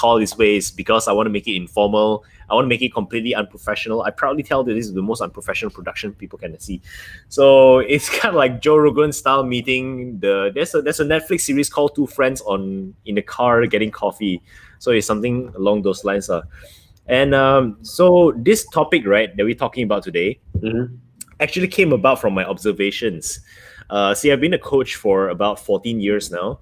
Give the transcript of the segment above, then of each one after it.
call this way is because I want to make it informal. I want to make it completely unprofessional. I proudly tell that this is the most unprofessional production people can see. So it's kind of like Joe Rogan style meeting. There's a Netflix series called Two Friends in the car getting coffee. So it's something along those lines. And so this topic, right, that we're talking about today actually came about from my observations. See, I've been a coach for about 14 years now.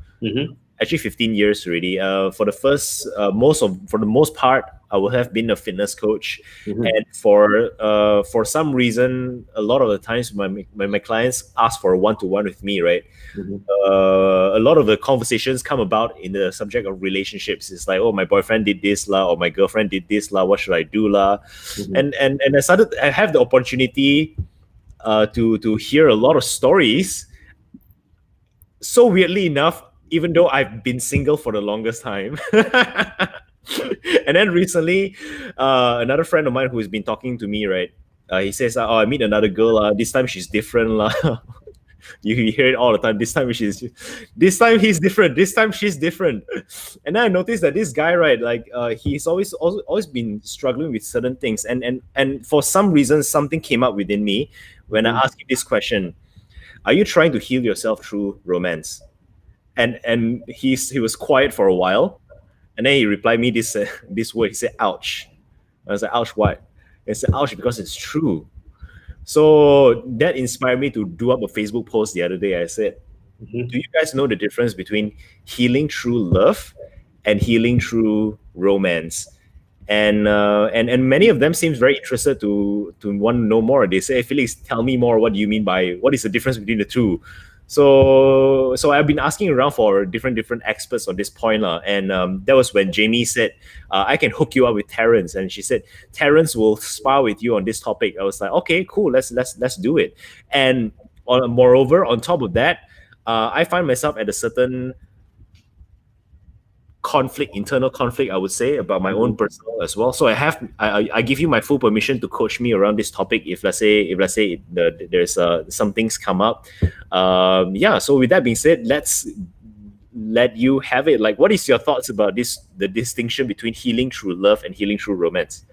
Actually 15 years already. For the most part, I would have been a fitness coach, and for some reason, a lot of the times my clients ask for a one-to-one with me, right? A lot of the conversations come about in the subject of relationships. It's like, oh, my boyfriend did this lah, or my girlfriend did this lah. What should I do lah? And I have the opportunity to hear a lot of stories. So weirdly enough, even though I've been single for the longest time. And then recently, another friend of mine who's been talking to me, right? He says, oh, I meet another girl. This time she's different. You hear it all the time. This time he's different. This time she's different. And then I noticed that this guy, right, like he's always been struggling with certain things. And for some reason, something came up within me when I asked him this question. Are you trying to heal yourself through romance? And he was quiet for a while, and then he replied me this word. He said, "Ouch." I was like, "Ouch, what?" He said, "Ouch," because it's true. So that inspired me to do up a Facebook post the other day. I said, "Do you guys know the difference between healing through love and healing through romance?" And many of them seems very interested to want to know more. They say, hey, "Felix, tell me more. What do you mean by what is the difference between the two?" So I've been asking around for different experts on this point, and that was when Jamie said, "I can hook you up with Terrence," and she said Terrence will spar with you on this topic. I was like, "Okay, cool. Let's do it." And moreover, on top of that, I find myself at a certain internal conflict, I would say, about my own personal as well. So I give you my full permission to coach me around this topic if let's say there's some things come up. So with that being said, let's let you have it. Like, what is your thoughts about the distinction between healing through love and healing through romance?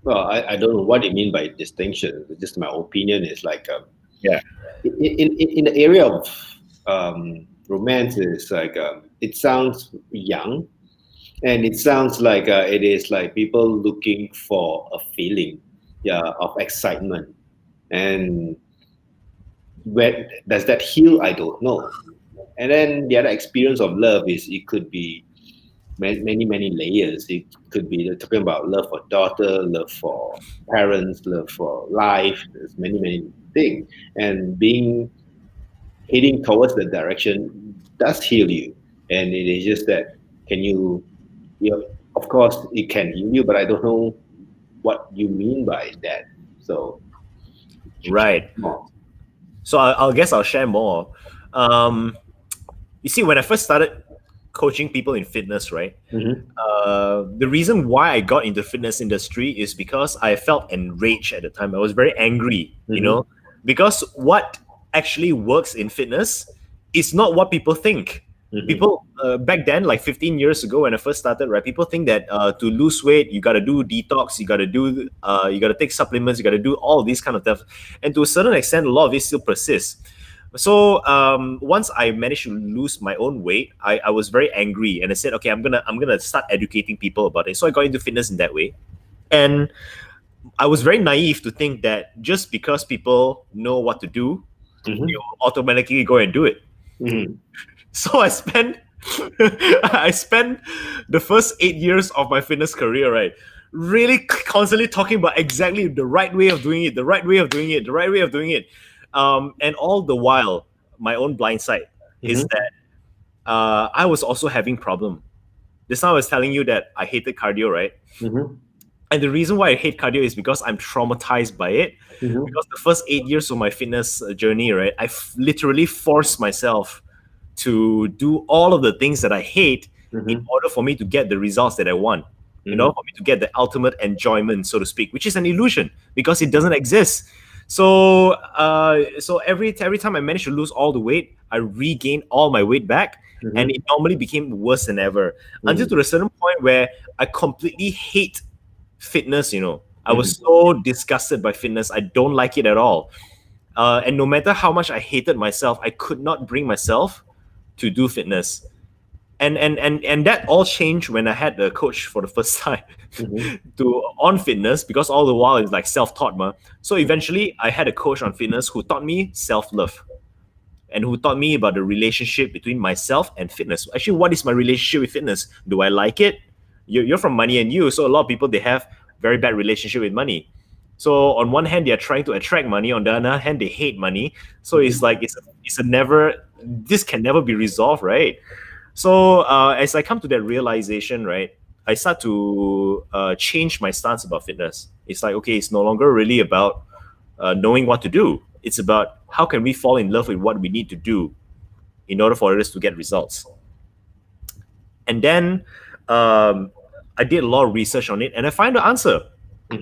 Well, I don't know what you mean by distinction. Just my opinion is like in the area of romance is like it sounds young, and it sounds like it is like people looking for a feeling of excitement. And where does that heal? I don't know. And then the other experience of love is it could be many layers. It could be talking about love for daughter, love for parents, love for life. There's many things, and heading towards that direction does heal you. And it is just that, of course it can heal you, but I don't know what you mean by that. So, right. So I guess I'll share more. You see, when I first started coaching people in fitness, right? The reason why I got into the fitness industry is because I felt enraged at the time. I was very angry, because what actually works in fitness is not what people think. People back then, like 15 years ago when I first started, right? People think that to lose weight, you got to do detox, you got to take supplements, you got to do all these kind of stuff. And to a certain extent, a lot of it still persists. So once I managed to lose my own weight, I was very angry, and I said, okay, I'm gonna start educating people about it. So I got into fitness in that way, and I was very naive to think that just because people know what to do, you automatically go and do it. So I spent the first 8 years of my fitness career, right, really constantly talking about exactly the right way of doing it, and all the while, my own blind side is that I was also having problem. Just now I was telling you that I hated cardio, right? And the reason why I hate cardio is because I'm traumatized by it. Because the first 8 years of my fitness journey, right, I literally forced myself to do all of the things that I hate in order for me to get the results that I want. For me to get the ultimate enjoyment, so to speak, which is an illusion because it doesn't exist. So every time I manage to lose all the weight, I regain all my weight back, And it normally became worse than ever until to a certain point where I completely hate fitness. I was so disgusted by fitness. I don't like it at all. And no matter how much I hated myself, I could not bring myself to do fitness. And that all changed when I had the coach for the first time on fitness, because all the while it's like self-taught, ma. So eventually I had a coach on fitness who taught me self-love and who taught me about the relationship between myself and fitness. Actually, what is my relationship with fitness? Do I like it? You're from Money and You, so a lot of people, they have very bad relationship with money. So on one hand, they're trying to attract money. On the other hand, they hate money. So it's like it's a never. This can never be resolved, right? So as I come to that realization, right, I start to change my stance about fitness. It's like, okay, it's no longer really about knowing what to do. It's about how can we fall in love with what we need to do in order for us to get results. And then I did a lot of research on it, and I find the answer.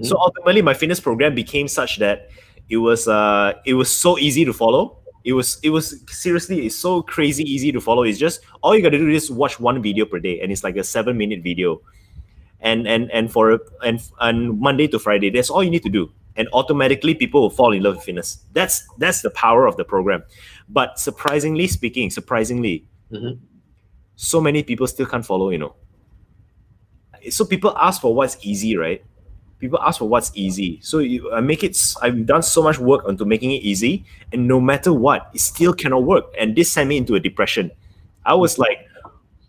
So ultimately, my fitness program became such that it was so easy to follow. It was seriously, it's so crazy easy to follow. It's just all you got to do is watch one video per day, and it's like a 7-minute video. And Monday to Friday, that's all you need to do, and automatically people will fall in love with fitness. That's the power of the program. But surprisingly, so many people still can't follow. So people ask for what's easy, right? People ask for what's easy. So I've done so much work onto making it easy, and no matter what, it still cannot work. And this sent me into a depression. I was like,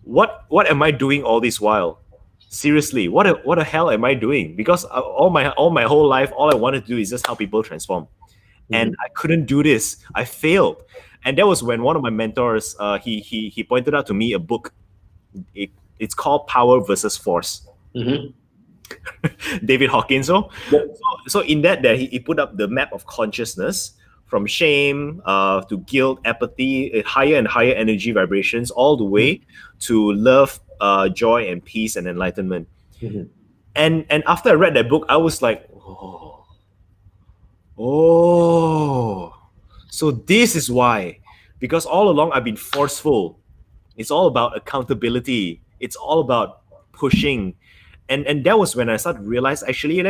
what am I doing all this while? Seriously, what the hell am I doing? Because all my whole life, all I wanted to do is just help people transform. And I couldn't do this. I failed. And that was when one of my mentors, he pointed out to me a book. It's called Power versus Force. David Hawkins. So in that, he put up the map of consciousness from shame to guilt, apathy, higher and higher energy vibrations, all the way to love, joy, and peace and enlightenment. And after I read that book, I was like, so this is why. Because all along I've been forceful. It's all about accountability. It's all about pushing. And that was when I started to realize, actually,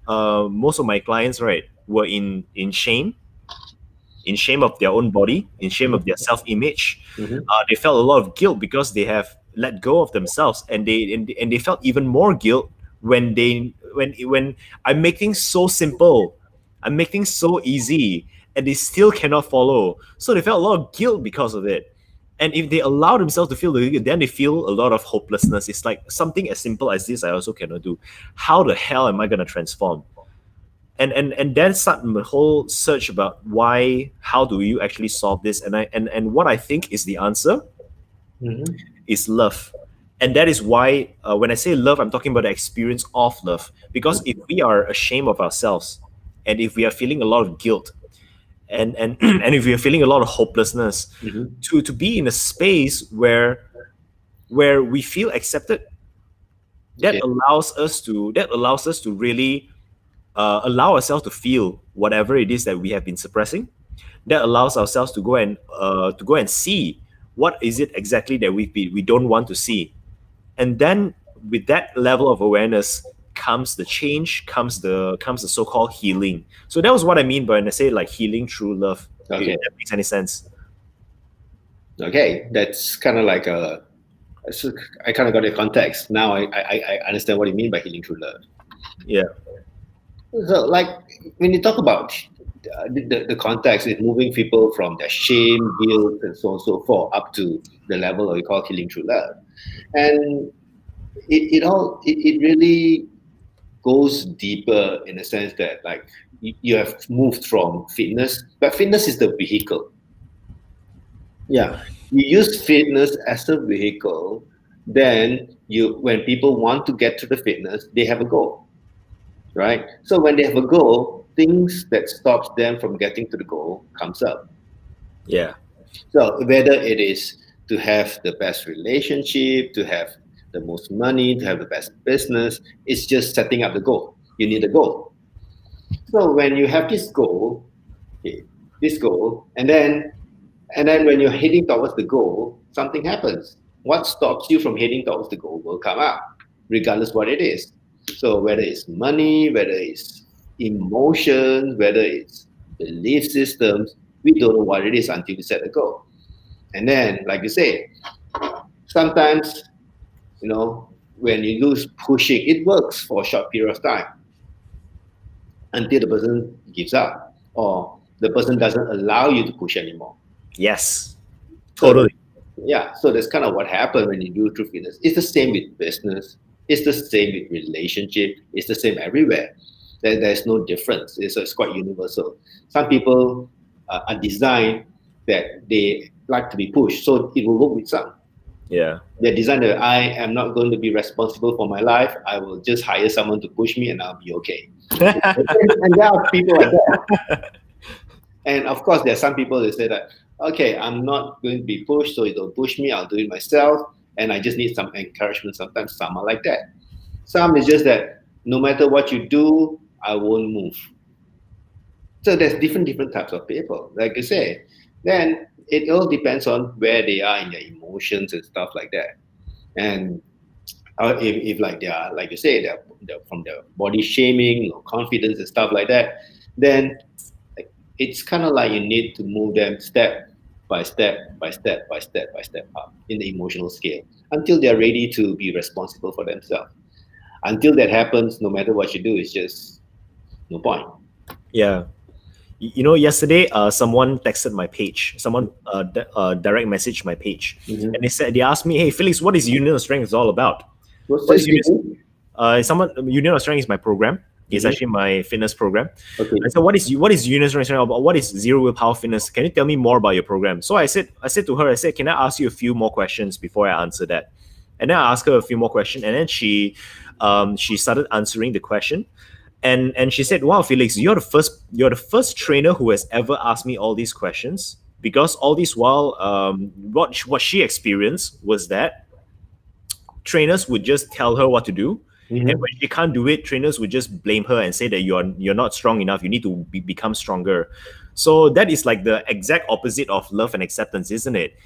most of my clients, right, were in shame of their own body, in shame of their self-image. They felt a lot of guilt because they have let go of themselves, and they felt even more guilt when I make things so simple, I make things so easy, and they still cannot follow. So they felt a lot of guilt because of it. And if they allow themselves to feel the guilt, then they feel a lot of hopelessness. It's like something as simple as this I also cannot do. How the hell am I going to transform? And then start the whole search about how do you actually solve this? And what I think is the answer is love. And that is why when I say love, I'm talking about the experience of love. Because if we are ashamed of ourselves, and if we are feeling a lot of guilt, and if we are feeling a lot of hopelessness, to be in a space where we feel accepted, that allows us to really allow ourselves to feel whatever it is that we have been suppressing. That allows ourselves to go and see what is it exactly that we don't want to see. And then with that level of awareness comes the change, comes the so-called healing. So that was what I mean by when I say like healing through love. Okay. If that makes any sense. Okay, that's kind of like so I kind of got the context. Now I understand what you mean by healing through love. Yeah. So like when you talk about the context is moving people from their shame, guilt, and so on and so forth up to the level we call healing through love. And it really goes deeper in the sense that like you have moved from fitness, but fitness is the vehicle. Yeah, you use fitness as a vehicle. Then when people want to get to the fitness, they have a goal, right? So when they have a goal, things that stops them from getting to the goal comes up. Yeah. So whether it is to have the best relationship, to have the most money, to have the best business, it's just setting up the goal. You need a goal. So when you have this goal, and then And then when you're heading towards the goal, something happens. What stops you from heading towards the goal will come out, regardless what it is. So whether it's money, whether it's emotions, whether it's belief systems, we don't know what it is until we set a goal. And then, like you say, sometimes, when you lose pushing, it works for a short period of time until the person gives up or the person doesn't allow you to push anymore. Yes, totally. So that's kind of what happens when you do true fitness. It's the same with business. It's the same with relationship. It's the same everywhere. There's no difference. It's quite universal. Some people are designed that they like to be pushed, so it will work with some. Yeah. They're designed that I am not going to be responsible for my life. I will just hire someone to push me and I'll be okay. And there are people like that. And of course, there are some people that say that, okay, I'm not going to be pushed, so you don't push me, I'll do it myself. And I just need some encouragement. Sometimes some are like that. Some is just that no matter what you do, I won't move. So there's different types of people. Like you say, then it all depends on where they are in their emotions and stuff like that. And if like they are, like you say, they're from the body shaming or confidence and stuff like that, then it's kind of like you need to move them step by step by step by step by step up in the emotional scale until they're ready to be responsible for themselves. Until that happens, no matter what you do, it's just no point. Yeah. Yesterday, someone texted my page. Someone direct messaged my page, and they asked me, "Hey, Felix, what is Union of Strength all about?" What is Union? Union of Strength is my program. It's actually my fitness program. Okay. And so what is Union of Strength about? What is Zero Willpower Fitness? Can you tell me more about your program? So I said to her, can I ask you a few more questions before I answer that? And then I asked her a few more questions, and then she started answering the question. And she said, "Wow, Felix, you're the first trainer who has ever asked me all these questions, because all this while, what she experienced was that trainers would just tell her what to do, and when she can't do it, trainers would just blame her and say that you're not strong enough. You need to become stronger." So that is like the exact opposite of love and acceptance, isn't it?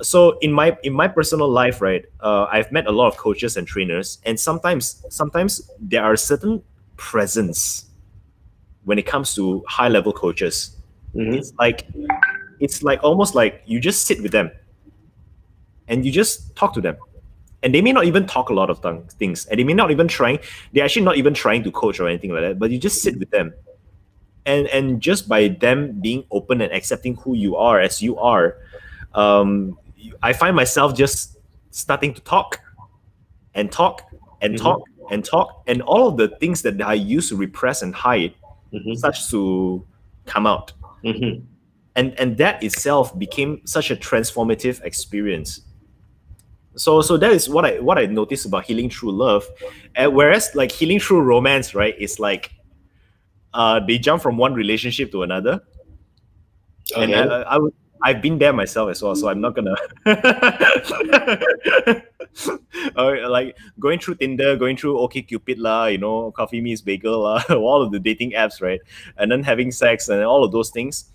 So in my personal life, right, I've met a lot of coaches and trainers, and sometimes there are certain presence when it comes to high level coaches. It's like almost like you just sit with them and you just talk to them, and they may not even talk a lot of things, and they're actually not even trying to coach or anything like that, but you just sit with them, and just by them being open and accepting who you are as you are, I find myself just starting to talk and talk and talk and talk, and all of the things that I used to repress and hide starts to come out. And that itself became such a transformative experience. So that is what I noticed about healing through love. Whereas like healing through romance, right, it's like they jump from one relationship to another. Okay. And I've been there myself as well, so I'm not gonna like going through Tinder, going through OkCupid lah, Coffee Meets Bagel lah, all of the dating apps, right? And then having sex and all of those things.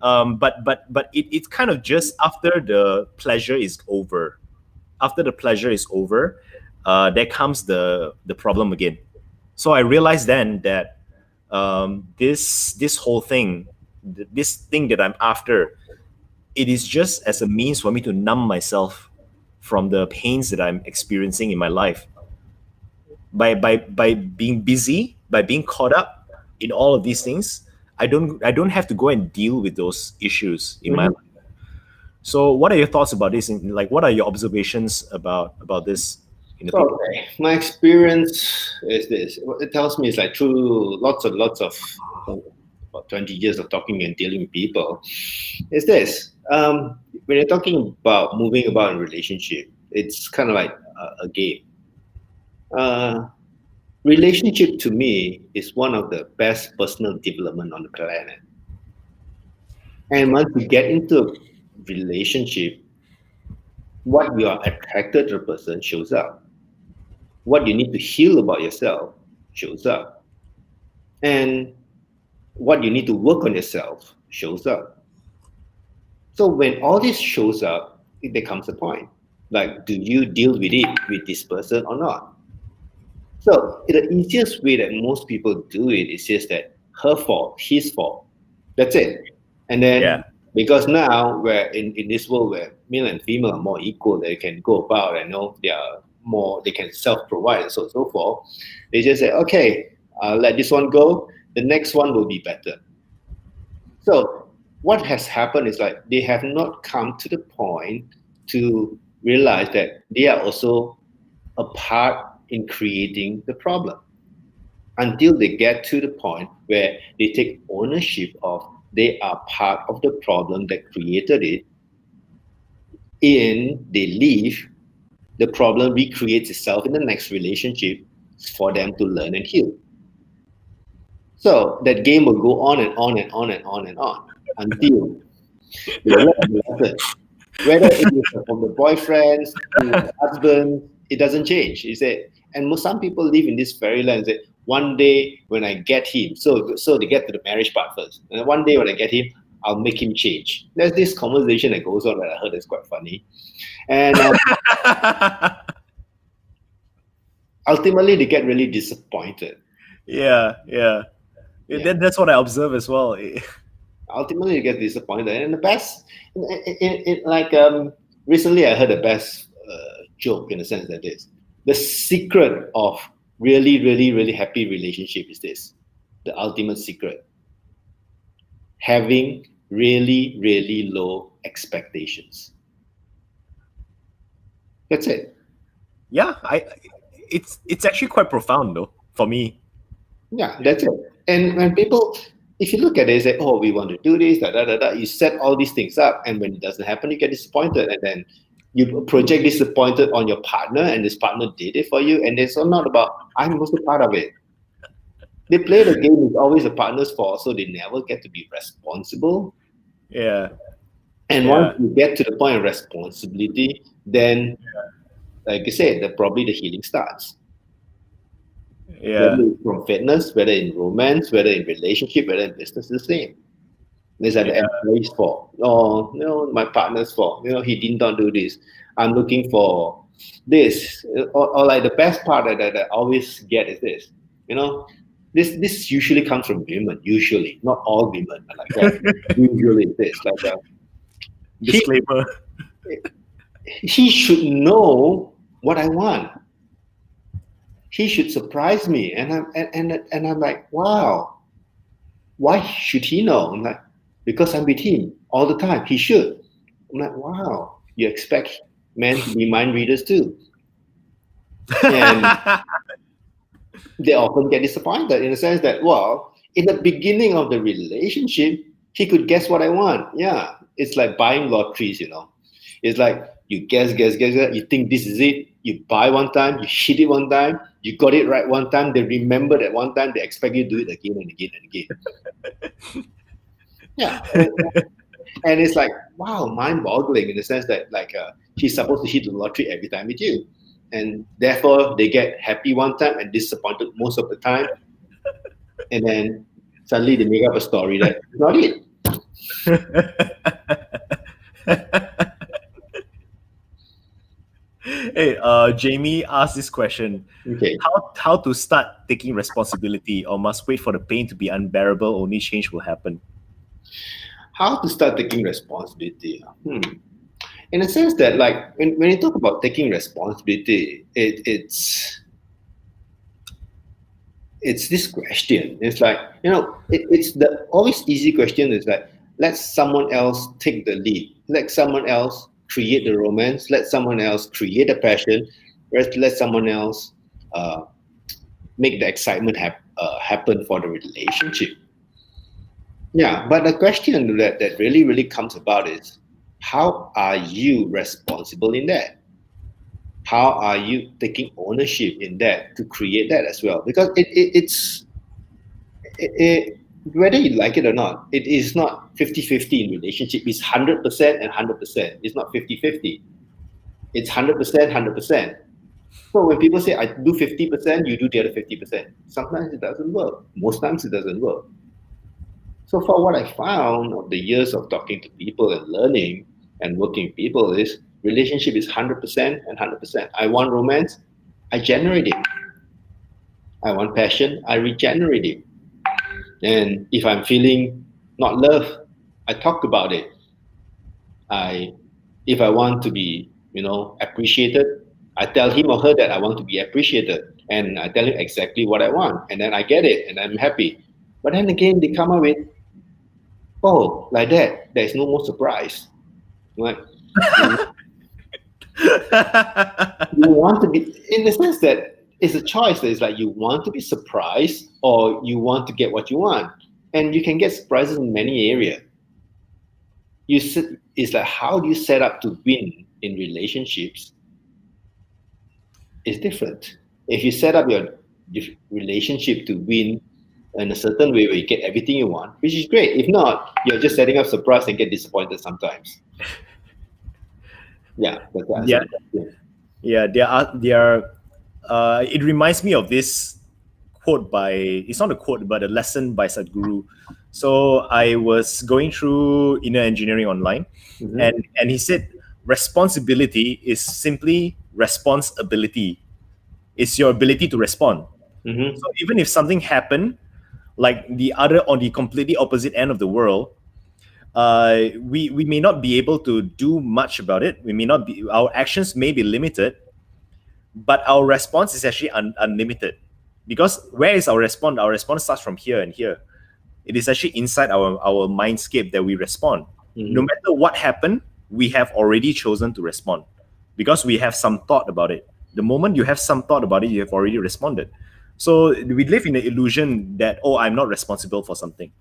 But it's kind of just after the pleasure is over. After the pleasure is over, there comes the problem again. So I realized then that this whole thing, this thing that I'm after, it is just as a means for me to numb myself from the pains that I'm experiencing in my life. By being busy, by being caught up in all of these things, I don't have to go and deal with those issues in my life. So what are your thoughts about this? Like, what are your observations about this? Okay, my experience is this. What it tells me is like through lots of about 20 years of talking and dealing with people, is this. When you're talking about moving about in a relationship, it's kind of like a game. Relationship to me is one of the best personal development on the planet. And once you get into a relationship, what you are attracted to a person shows up. What you need to heal about yourself shows up. And what you need to work on yourself shows up. So when all this shows up, it becomes a point. Like, do you deal with it with this person or not? So the easiest way that most people do it is just that her fault, his fault. That's it. And then because now we're in this world where male and female are more equal, they can go about and know they are more, they can self-provide and so on and so forth. They just say, okay, let this one go. The next one will be better. So what has happened is like they have not come to the point to realize that they are also a part in creating the problem until they get to the point where they take ownership of they are part of the problem that created it, and they leave, the problem recreates itself in the next relationship for them to learn and heal. So that game will go on and on and on and on and on until they learn the lesson. Whether it is from the boyfriends to the husband, it doesn't change. You say, and some people live in this fairyland and say, one day when I get him, so they get to the marriage part first. And one day when I get him, I'll make him change. There's this conversation that goes on that I heard is quite funny. And ultimately, they get really disappointed. Yeah. That's what I observe as well. Ultimately, you get disappointed. And the best, recently I heard the best joke in the sense that this, the secret of really, really, really happy relationship is this, the ultimate secret. Having really, really low expectations. That's it. Yeah, it's actually quite profound though, for me. Yeah, that's it. And when people, if you look at it, you say, oh, we want to do this, you set all these things up, and when it doesn't happen, you get disappointed, and then you project disappointed on your partner, and this partner did it for you, and it's not about, I'm also part of it. They play the game, it's always the partner's fault, so they never get to be responsible. Yeah. And once you get to the point of responsibility, then, like I said, probably the healing starts. Yeah. Whether it's from fitness, whether in romance, whether in relationship, whether in business, it's the same. It's like the employee's fault. Oh, my partner's fault. He did not do this. I'm looking for this. Or like the best part that I always get is this. This usually comes from women. Usually, not all women are like that. Usually, this like disclaimer. He should know what I want. He should surprise me, and I'm like, wow. Why should he know? I'm like, because I'm with him all the time. He should. I'm like, wow. You expect men to be mind readers too, and they often get disappointed in the sense that, well, in the beginning of the relationship, he could guess what I want. Yeah, it's like buying lotteries. It's like you guess, you think this is it. You buy one time, you hit it one time, you got it right one time, they remember that one time, they expect you to do it again and again and again. Yeah. And it's like, wow, mind-boggling in the sense that he's supposed to hit the lottery every time with you. And therefore, they get happy one time and disappointed most of the time. And then suddenly they make up a story that it's not it. Hey, Jamie asked this question. Okay. How to start taking responsibility, or must wait for the pain to be unbearable, only change will happen? How to start taking responsibility? In a sense that, like, when you talk about taking responsibility, it's this question. It's like, it's the always easy question is like, let someone else take the lead. Let someone else create the romance, let someone else create the passion, let someone else make the excitement happen for the relationship. Yeah, but the question that really, really comes about is, how are you responsible in that? How are you taking ownership in that to create that as well? Because it's whether you like it or not, it is not 50-50 in relationship. It's 100% and 100%. It's not 50-50. It's 100%, 100%. So when people say, I do 50%, you do the other 50%. Sometimes it doesn't work. Most times it doesn't work. So far, what I found of the years of talking to people and learning and working with people is relationship is 100% and 100%. I want romance, I generate it. I want passion, I regenerate it. And if I'm feeling not loved, I talk about it. I, if I want to be, appreciated, I tell him or her that I want to be appreciated, and I tell him exactly what I want, and then I get it, and I'm happy. But then again, they come up with, oh, like that, there's no more surprise. Right? You want to be, in the sense that it's a choice. It's like you want to be surprised or you want to get what you want, and you can get surprises in many areas. It's like, how do you set up to win in relationships? It's different. If you set up your relationship to win in a certain way where you get everything you want, which is great. If not, you're just setting up surprise and get disappointed sometimes. Yeah, that's the answer. Yeah, it reminds me of this quote by, it's not a quote, but a lesson by Sadhguru. So I was going through inner engineering online, and he said, responsibility is simply responsibility. It's your ability to respond. So even if something happened, like the other on the completely opposite end of the world, we may not be able to do much about it. We may not be, our actions may be limited, but our response is actually unlimited. Because where is our response? Our response starts from here and here. It is actually inside our mindscape that we respond. No matter what happened, we have already chosen to respond because we have some thought about it. The moment you have some thought about it, you have already responded. So we live in the illusion that, oh, I'm not responsible for something.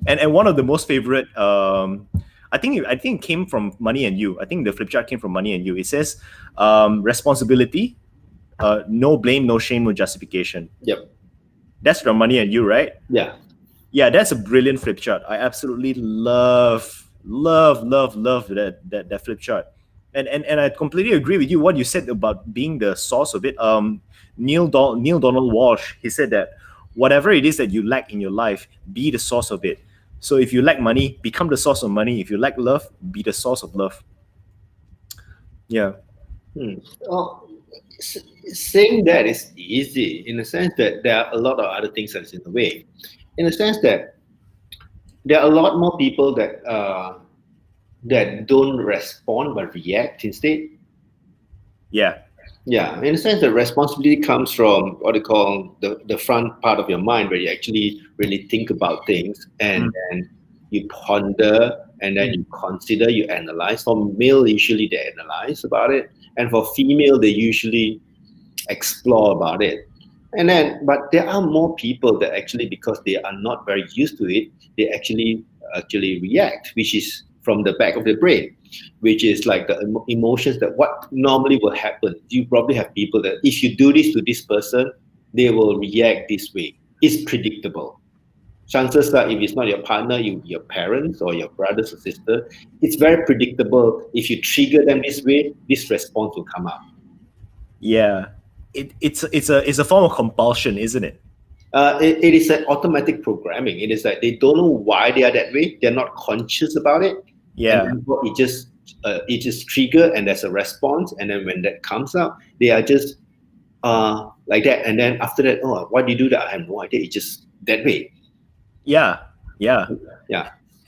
and one of the most favorite, I think it came from Money and You. I think the flip chart came from Money and You. It says, responsibility, no blame, no shame, no justification. Yep. That's from Money and You, right? Yeah. Yeah, that's a brilliant flip chart. I absolutely love that flip chart. And I completely agree with you what you said about being the source of it. Neil Donald Walsh, he said that whatever it is that you lack in your life, be the source of it. So if you lack money, become the source of money. If you lack love, be the source of love. Yeah. Well, saying that is easy in the sense that there are a lot of other things that's in the way. In the sense that there are a lot more people that that don't respond but react instead. Yeah. Yeah, in the sense that responsibility comes from what they call the front part of your mind, where you actually really think about things and then you ponder and then you consider, you analyze. For male, usually they analyze about it, and for female, they usually explore about it. And then, but there are more people that actually, because they are not very used to it, they actually react, which is from the back of the brain, which is like the emotions that what normally will happen. You probably have people that if you do this to this person, they will react this way. It's predictable. Chances are, if it's not your partner, your parents or your brothers or sister, it's very predictable. If you trigger them this way, this response will come out. Yeah, it's a form of compulsion, isn't it? It is an automatic programming. It is like they don't know why they are that way. They're not conscious about it. Yeah. And it just trigger and there's a response. And then when that comes out, they are just like that. And then after that, oh, why do you do that? I have no idea. It's just that way. Yeah.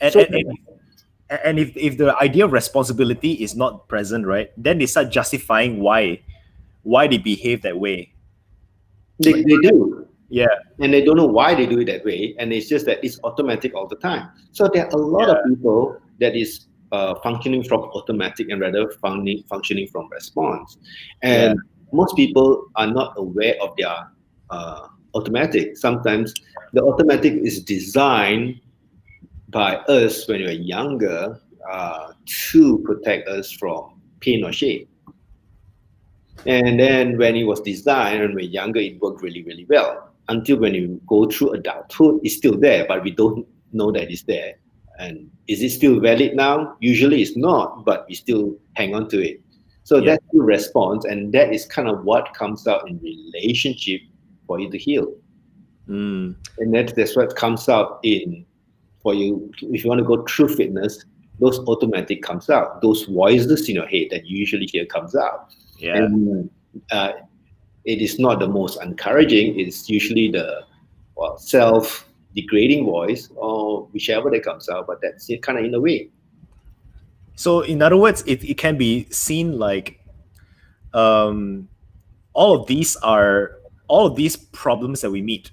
And if the idea of responsibility is not present, right, then they start justifying why they behave that way. They do. Yeah. And they don't know why they do it that way. And it's just that it's automatic all the time. So there are a lot of people that is functioning from automatic and rather functioning from response. And most people are not aware of their automatic. Sometimes the automatic is designed by us when we are younger to protect us from pain or shame. And then when it was designed when we were younger, it worked really, really well. Until when you go through adulthood, it's still there, but we don't know that it's there. And is it still valid now? Usually it's not, but we still hang on to it. So that's the response, and that is kind of what comes out in relationship for you to heal. Mm. And that's what comes out in for you. If you want to go through fitness, those automatic comes out. Those voices in your head that you usually hear comes out. Yeah. And it is not the most encouraging. It's usually the self-degrading voice or whichever that comes out. But that's it, kind of in a way. So in other words, it can be seen like um, all of these problems that we meet,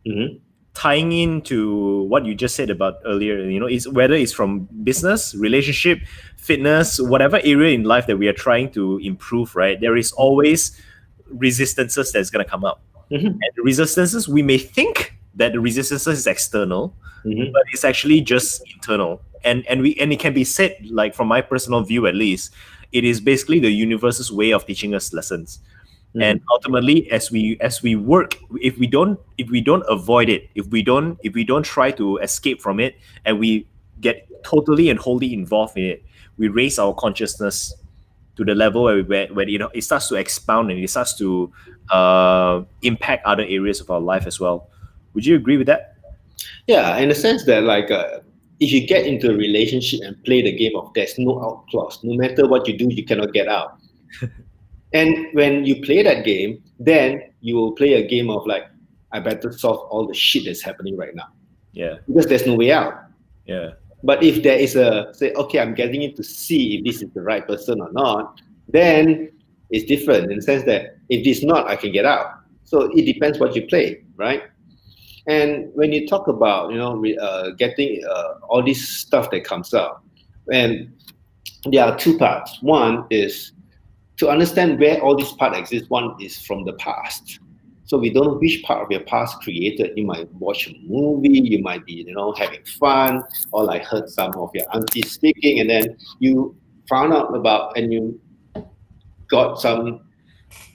Mm-hmm. tying into what you just said about earlier, is whether it's from business, relationship, fitness, whatever area in life that we are trying to improve, right? There is always resistances that's going to come up. Mm-hmm. And the resistances, we may think that the resistance is external, Mm-hmm. but it's actually just internal. And it can be said, like from my personal view at least, it is basically the universe's way of teaching us lessons. Mm-hmm. And ultimately, as we work, if we don't avoid it, if we don't try to escape from it, and we get totally and wholly involved in it, we raise our consciousness to the level where it starts to expound, and it starts to impact other areas of our life as well. Would you agree with that? Yeah, in the sense that if you get into a relationship and play the game of there's no out clause, no matter what you do, you cannot get out. And when you play that game, then you will play a game of like, I better solve all the shit that's happening right now Yeah. because there's no way out. Yeah. But if there is okay, I'm getting in to see if this is the right person or not, then it's different in the sense that if it's not, I can get out. So it depends what you play, right? And when you talk about getting all this stuff that comes out, and there are two parts. One is to understand where all these parts exist. One is from the past. So we don't know which part of your past created. You might watch a movie, you might be having fun, or like heard some of your aunties speaking, and then you found out about and you got some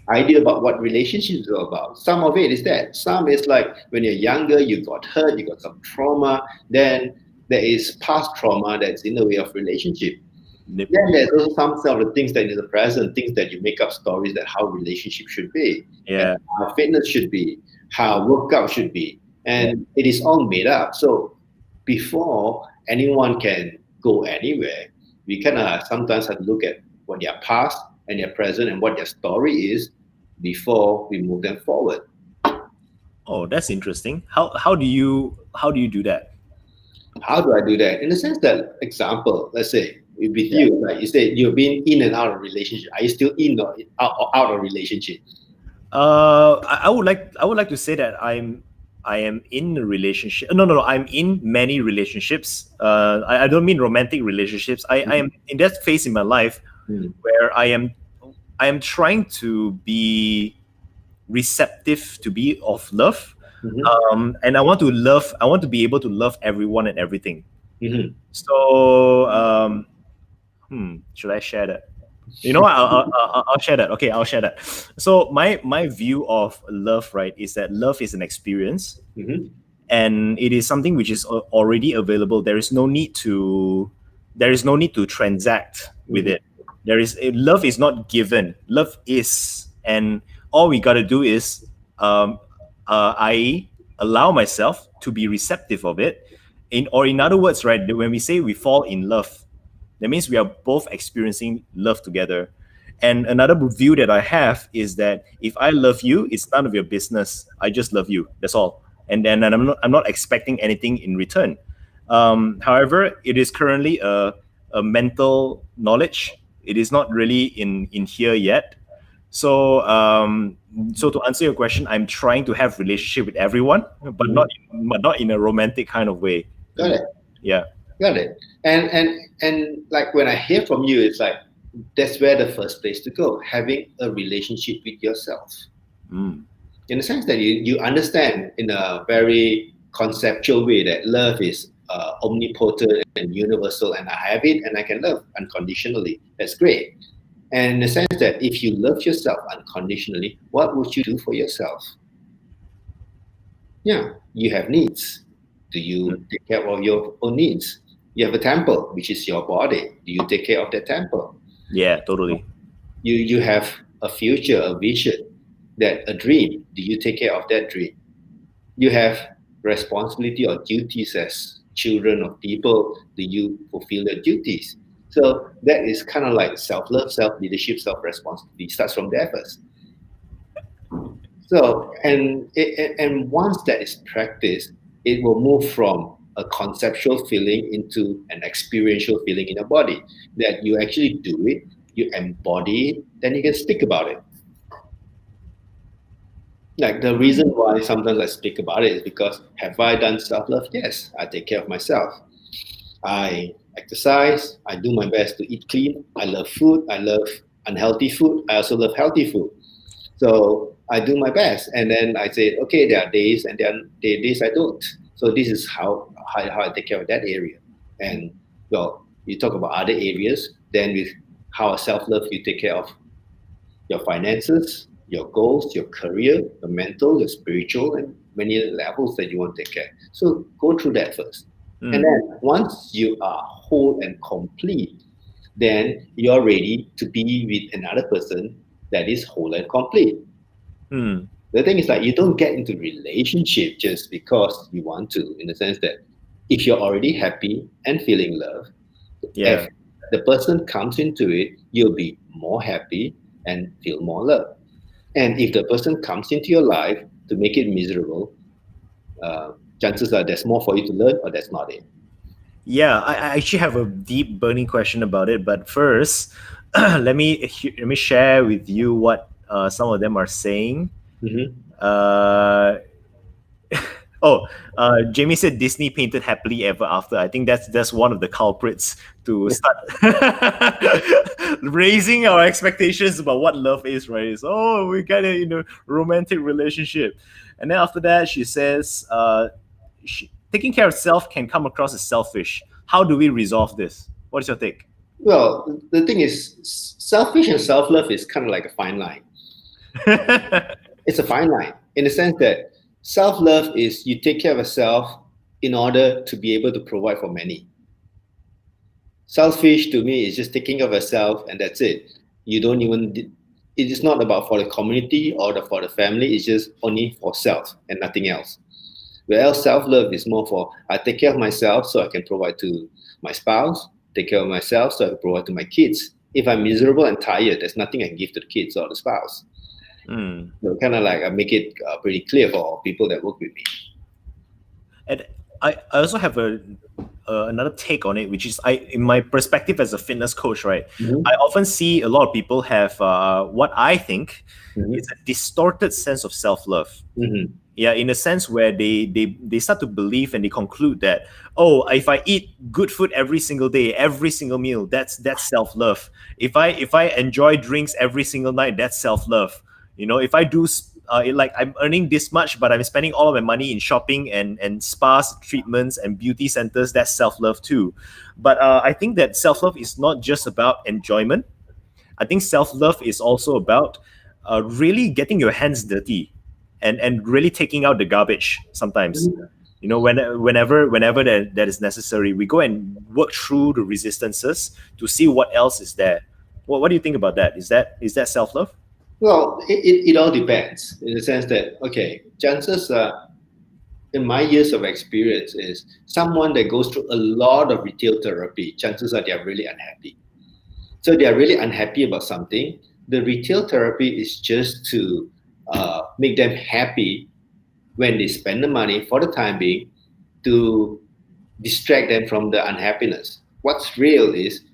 idea about what relationships are about. Some of it is that. Some is like when you're younger, you got hurt, you got some trauma. Then there is past trauma that's in the way of relationship. Yep. Then there's also some sort of things that in the present, things that you make up stories that how relationship should be, Yeah. and how fitness should be, how workout should be, and it is all made up. So before anyone can go anywhere, we kind of sometimes have to look at what their past and their present and what their story is before we move them forward. Oh, that's interesting. How do you do that? How do I do that? In the sense that, example, let's say with you, like you said, you've been in and out of relationship. Are you still in or out of relationship? I would like to say that I am in a relationship. No. I'm in many relationships. I don't mean romantic relationships. I am in that phase in my life where I am trying to be receptive, to be of love, and I want to be able to love everyone and everything. Mm-hmm. So should I share that? You know what? I'll share that. Okay, I'll share that. So my view of love, right, is that love is an experience, Mm-hmm. and it is something which is already available. There is no need to transact with it. Love is not given. Love is, and all we gotta do is I allow myself to be receptive of it. In other words, right, when we say we fall in love, that means we are both experiencing love together. And another view that I have is that if I love you, it's none of your business. I just love you. That's all. And I'm not expecting anything in return. However, it is currently a mental knowledge. It is not really in here yet. So to answer your question, I'm trying to have relationship with everyone, but not in a romantic kind of way. Got it. Yeah. Got it. And like when I hear from you, it's like that's where the first place to go, having a relationship with yourself. In the sense that you understand in a very conceptual way that love is omnipotent and universal, and I have it and I can love unconditionally. That's great. And in the sense that if you love yourself unconditionally, what would you do for yourself? Yeah, you have needs. Do you take care of your own needs? You have a temple, which is your body. Do you take care of that temple? Yeah, totally. You have a future, a vision, a dream. Do you take care of that dream? You have responsibility or duties as children of people. Do you fulfill your duties? So that is kind of like self-love, self-leadership, self-responsibility. It starts from there first. So, and once that is practiced, it will move from a conceptual feeling into an experiential feeling in your body. That you actually do it, you embody it, then you can speak about it. Like the reason why sometimes I speak about it is because have I done self love? Yes, I take care of myself. I exercise. I do my best to eat clean. I love food. I love unhealthy food. I also love healthy food. So I do my best, and then I say, okay, there are days, and there are days I don't. So this is how I take care of that area. And well, you talk about other areas. Then with how self love, you take care of your finances, your goals, your career, your mental, your spiritual, and many levels that you want to take care. So go through that first. And then once you are whole and complete, then you're ready to be with another person that is whole and complete. The thing is that you don't get into relationship just because you want to, in the sense that if you're already happy and feeling love, if the person comes into it, you'll be more happy and feel more love. And if the person comes into your life to make it miserable, chances are there's more for you to learn, or that's not it. Yeah, I actually have a deep burning question about it, but first, let me share with you what some of them are saying. Uh, Jamie said Disney painted happily ever after. I think that's one of the culprits to start raising our expectations about what love is, right? It's, oh, we got a romantic relationship, and then after that she says, taking care of self can come across as selfish. How do we resolve this? What is your take? Well, the thing is, selfish and self-love is kind of like a fine line. It's a fine line in the sense that self-love is you take care of yourself in order to be able to provide for many. Selfish to me is just taking care of yourself and that's it. You don't even, it is not about for the community or for the family, it's just only for self and nothing else. Whereas self-love is more for, I take care of myself so I can provide to my spouse, take care of myself so I can provide to my kids. If I'm miserable and tired, there's nothing I can give to the kids or the spouse. So kind of like I make it pretty clear for people that work with me. And I also have another take on it, which is in my perspective as a fitness coach, right? I often see a lot of people have what I think is a distorted sense of self-love. Yeah, in a sense where they start to believe and they conclude that, oh, if I eat good food every single day, every single meal, that's self-love. If I enjoy drinks every single night, that's self-love. If I do like I'm earning this much, but I'm spending all of my money in shopping and spas, treatments, and beauty centers, that's self-love too. But I think that self-love is not just about enjoyment. I think self-love is also about really getting your hands dirty and really taking out the garbage sometimes. Whenever that is necessary, we go and work through the resistances to see what else is there. What do you think about that? Is that self-love? Well, it all depends in the sense that, okay, chances are, in my years of experience, is someone that goes through a lot of retail therapy, chances are they are really unhappy. So they are really unhappy about something. The retail therapy is just to make them happy when they spend the money for the time being to distract them from the unhappiness. What's real is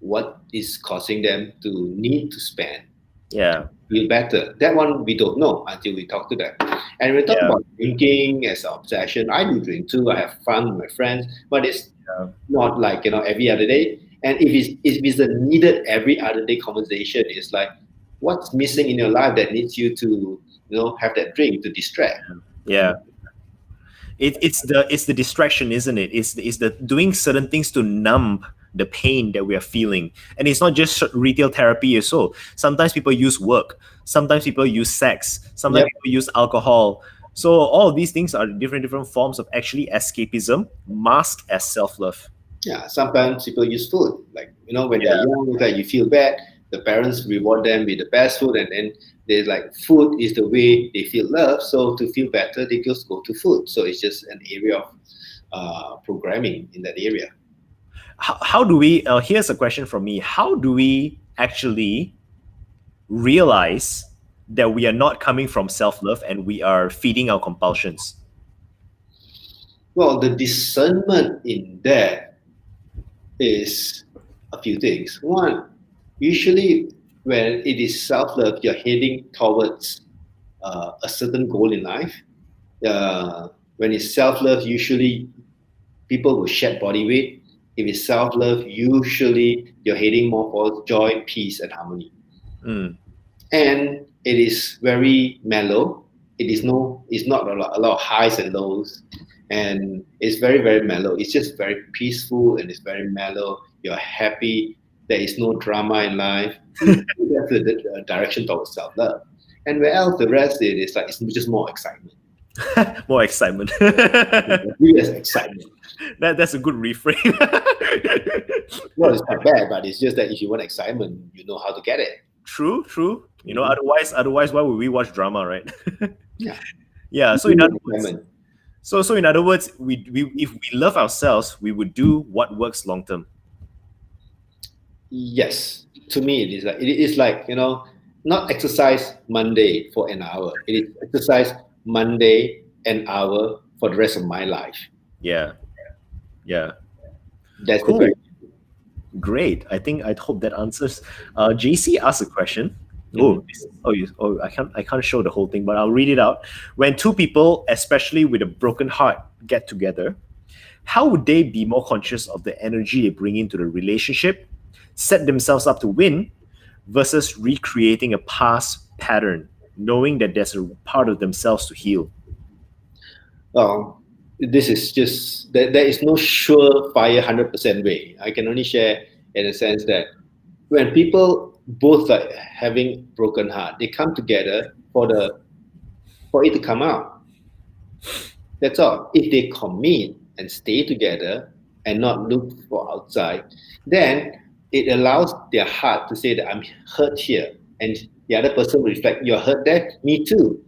what is causing them to need to spend. Yeah. Feel better. That one we don't know until we talk to them. And we talk about drinking as an obsession. I do drink too. I have fun with my friends, but it's not like every other day. And if it's a needed every other day conversation, it's like what's missing in your life that needs you to have that drink to distract. Yeah. It's the distraction, isn't it? It's the doing certain things to numb the pain that we are feeling. And it's not just retail therapy as well. Sometimes people use work. Sometimes people use sex. Sometimes people use alcohol. So all of these things are different forms of actually escapism masked as self-love. Yeah, sometimes people use food. Like, when they're young, you feel bad. the parents reward them with the best food, and then they're like, food is the way they feel love. So to feel better, they just go to food. So it's just an area of programming in that area. How do we? Here's a question from me. How do we actually realize that we are not coming from self-love and we are feeding our compulsions? Well, the discernment in that is a few things. One, usually when it is self-love, you're heading towards a certain goal in life. When it's self-love, usually people will shed body weight. If it's self-love, usually you're heading more for joy, peace, and harmony. Mm. And it is very mellow. It's not a lot of highs and lows, and it's very, very mellow. It's just very peaceful and it's very mellow. You're happy. There is no drama in life. That's the direction towards self-love. And where else the rest it's like it's just more excitement. More excitement. Yes, excitement. That's a good reframe. Well, it's not bad, but it's just that if you want excitement, you know how to get it. True. You know, otherwise, why would we watch drama, right? Yeah. Yeah. So in other words, in other words, we if we love ourselves, we would do what works long term. Yes, to me it is like not exercise Monday for an hour. It is exercise Monday an hour for the rest of my life. Yeah. That's cool. the Great. I hope that answers. JC asked a question. I can't show the whole thing, but I'll read it out. When two people, especially with a broken heart, get together, how would they be more conscious of the energy they bring into the relationship, set themselves up to win, versus recreating a past pattern, knowing that there's a part of themselves to heal? Well, this is just there is no surefire 100% way. I can only share in a sense that when people both are having broken heart, they come together for it to come out. That's all. If they commit and stay together and not look for outside, then it allows their heart to say that I'm hurt here, and the other person will reflect, you're hurt there, me too.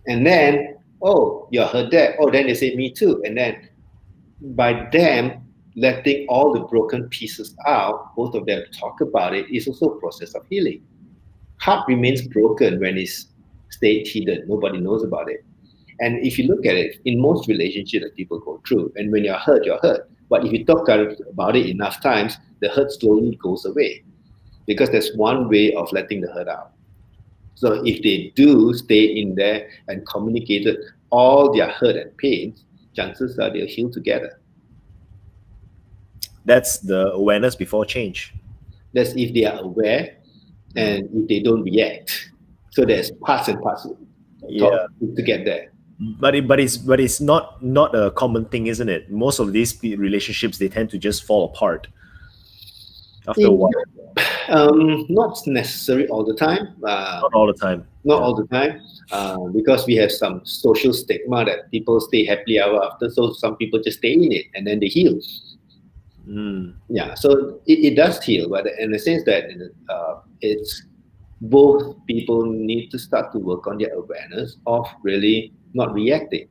And then, oh, you're hurt there, oh, then they say me too. And then by them letting all the broken pieces out, both of them talk about it, is also a process of healing. Heart remains broken when it's stayed hidden. Nobody knows about it. And if you look at it, in most relationships that people go through, and when you're hurt, you're hurt. But if you talk about it enough times, the hurt slowly goes away, because there's one way of letting the hurt out. So if they do stay in there and communicated all their hurt and pains, chances are they'll heal together. That's the awareness before change. That's if they are aware and if they don't react. So there's parts and parts to get there. But it's not a common thing, isn't it? Most of these relationships, they tend to just fall apart after a while. Not necessarily all the time. Not all the time. Not all the time, because we have some social stigma that people stay happily ever after. So some people just stay in it and then they heal. Yeah, so it does heal, but in the sense that it's both people need to start to work on their awareness of really not reacting,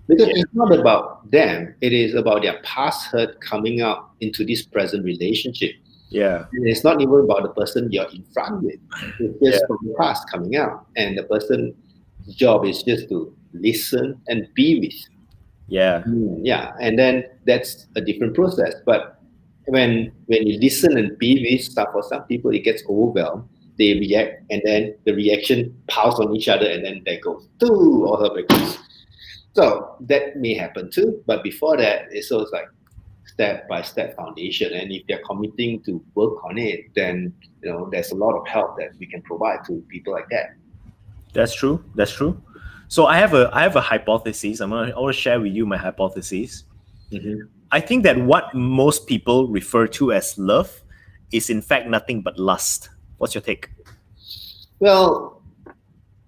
because it's not about them, it is about their past hurt coming out into this present relationship. And it's not even about the person you're in front with, it's just from the past coming out, and the person's job is just to listen and be with. And then that's a different process. But when you listen and be with stuff, for some people it gets overwhelmed, they react, and then the reaction piles on each other, and then they go through all her breakdowns. So that may happen too, but before that, it's always like step-by-step foundation. And if they're committing to work on it, then there's a lot of help that we can provide to people like that. That's true. So I have a hypothesis. I want to share with you my hypothesis. I think that what most people refer to as love is in fact nothing but lust. What's your take? Well,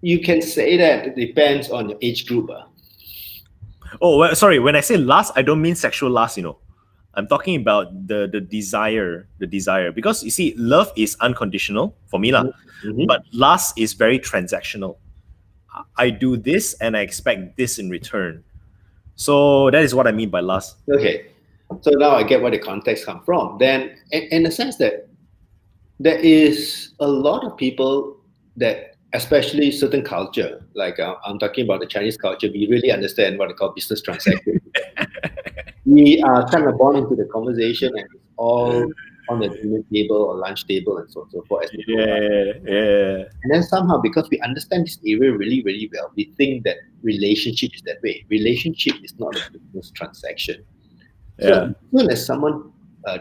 you can say that it depends on your age group. Oh, well, sorry. When I say lust, I don't mean sexual lust, I'm talking about the desire, because you see, love is unconditional for me lah, but lust is very transactional. I do this and I expect this in return. So that is what I mean by lust. Okay, so now I get where the context come from. Then, in the sense that there is a lot of people that, especially certain culture, like I'm talking about the Chinese culture, we really understand what they call business transaction. We are kind of born into the conversation, and it's all on the dinner table or lunch table and so on and so forth as we grow up. Yeah. And then somehow, because we understand this area really, really well, we think that relationship is that way. Relationship is not a business transaction. So as soon as someone